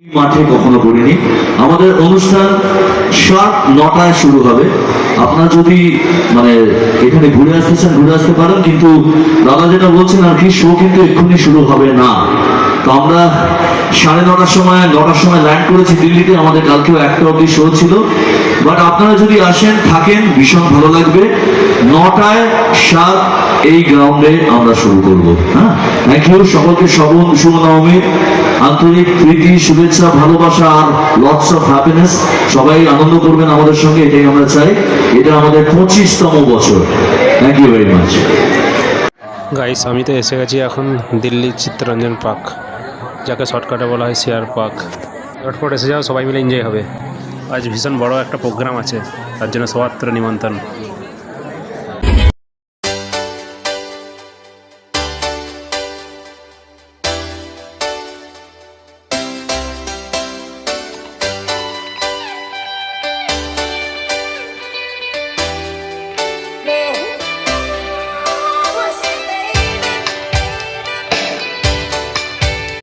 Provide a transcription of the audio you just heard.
মাঠে কখনো করিনি। আমাদের অনুষ্ঠান 9টায় শুরু হবে। আপনারা যদি এখানে ঘুরে আসতে চান ঘুরে আসতে পারেন, কিন্তু দাদা যেটা বলছেন আর কি, শো কিন্তু এক্ষুনি শুরু হবে না। তো আমরা 9:30টার সময় ল্যান্ড করেছি দিল্লিতে। আমাদের কালকেও 1টা অবধি শো ছিল। বাট আপনারা যদি আসেন থাকেন ভীষণ ভালো লাগবে। 9টায় এই গ্রাউন্ডে আমরা শুরু করবো। হ্যাঁ, থ্যাংক ইউ সকলকে। শুভ নবমী, আন্তরিক প্রীতি, শুভেচ্ছা, ভালোবাসা আর লটস অফ হ্যাপিনেস। সবাই আনন্দ করবেন আমাদের সঙ্গে, এটাই আমরা চাই। এটা আমাদের 25তম বছর। Thank you very much. Guys, আমি তো এসে গেছি এখন দিল্লির চিত্তরঞ্জন পার্ক, যাকে শর্টকাটে বলা হয় সিআর পার্ক। চটপট এসে যাও, সবাই মিলে এনজয় হবে। আজ ভীষণ বড় একটা প্রোগ্রাম আছে, তার জন্য সবার নিমন্ত্রণ।